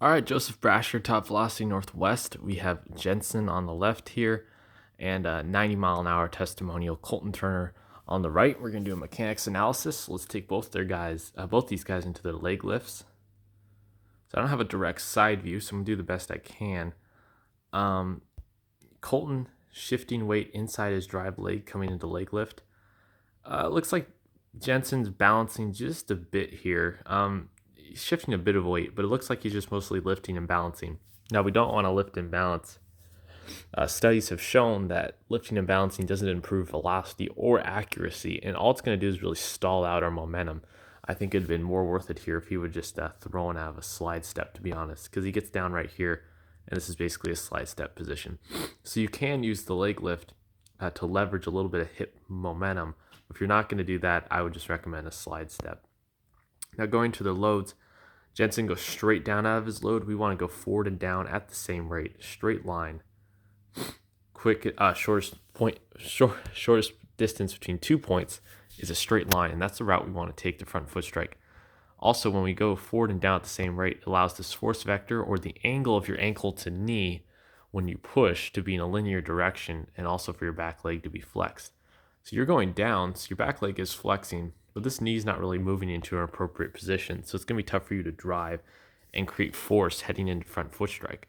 All right, Joseph Brasher, top velocity northwest. We have Jenson on the left here, and 90-mile-an-hour testimonial Colton Turner on the right. We're gonna do a mechanics analysis. So let's take both these guys into their leg lifts. So I don't have a direct side view, so I'm gonna do the best I can. Colton shifting weight inside his drive leg coming into leg lift. Looks like Jenson's balancing just a bit here. He's shifting a bit of weight, but it looks like he's just mostly lifting and balancing. Now, we don't want to lift and balance. Studies have shown that lifting and balancing doesn't improve velocity or accuracy, and all it's going to do is really stall out our momentum. I think it'd been more worth it here if he would just throw one out of a slide step, to be honest, because he gets down right here, and this is basically a slide step position. So you can use the leg lift to leverage a little bit of hip momentum. If you're not going to do that, I would just recommend a slide step. Now, going to the loads, Jenson goes straight down out of his load. We want to go forward and down at the same rate, straight line. Shortest distance between 2 points is a straight line, and that's the route we want to take the front foot strike. Also, when we go forward and down at the same rate, it allows this force vector or the angle of your ankle to knee when you push to be in a linear direction, and also for your back leg to be flexed. So you're going down, so your back leg is flexing, but this knee is not really moving into an appropriate position. So it's going to be tough for you to drive and create force heading into front foot strike.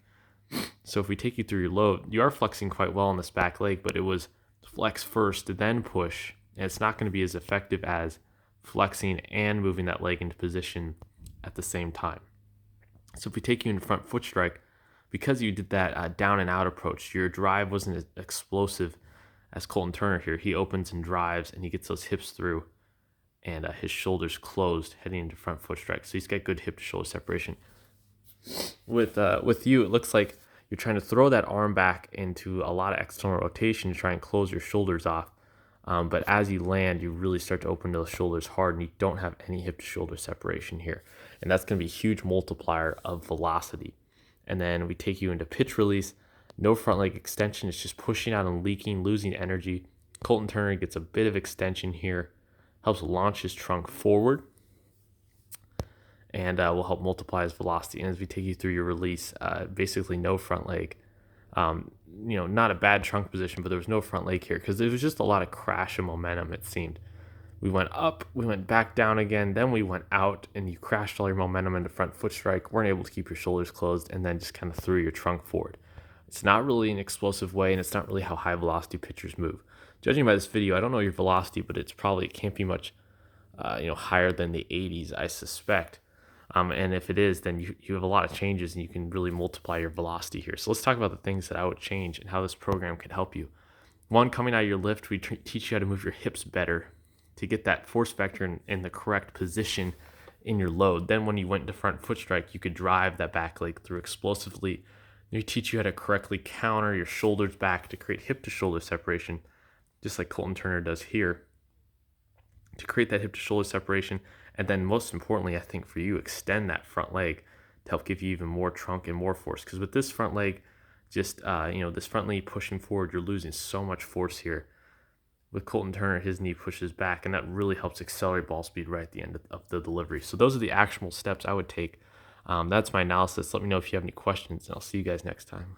So if we take you through your load, you are flexing quite well on this back leg, but it was flex first, then push. And it's not going to be as effective as flexing and moving that leg into position at the same time. So if we take you into front foot strike, because you did that down and out approach, your drive wasn't as explosive as Colton Turner here. He opens and drives, and he gets those hips through, and his shoulders closed heading into front foot strike. So he's got good hip to shoulder separation. With you, it looks like you're trying to throw that arm back into a lot of external rotation to try and close your shoulders off. But as you land, you really start to open those shoulders hard, and you don't have any hip to shoulder separation here. And that's going to be a huge multiplier of velocity. And then we take you into pitch release. No front leg extension. It's just pushing out and leaking, losing energy. Colton Turner gets a bit of extension here, helps launch his trunk forward, and will help multiply his velocity. And as we take you through your release, basically no front leg. Not a bad trunk position, but there was no front leg here because there was just a lot of crash and momentum, it seemed. We went up, we went back down again, then we went out, and you crashed all your momentum into front foot strike, weren't able to keep your shoulders closed, and then just kind of threw your trunk forward. It's not really an explosive way, and it's not really how high velocity pitchers move. Judging by this video, I don't know your velocity, but it can't be much higher than the 80s, I suspect. And if it is, then you have a lot of changes, and you can really multiply your velocity here. So let's talk about the things that I would change and how this program can help you. One, coming out of your lift, we teach you how to move your hips better to get that force vector in the correct position in your load. Then when you went into front foot strike, you could drive that back leg through explosively. We teach you how to correctly counter your shoulders back to create hip to shoulder separation, just like Colton Turner does here, to create that hip to shoulder separation. And then most importantly, I think for you, extend that front leg to help give you even more trunk and more force. Because with this front leg, this front leg pushing forward, you're losing so much force here. With Colton Turner, his knee pushes back, and that really helps accelerate ball speed right at the end of the delivery. So those are the actionable steps I would take. That's my analysis. Let me know if you have any questions, and I'll see you guys next time.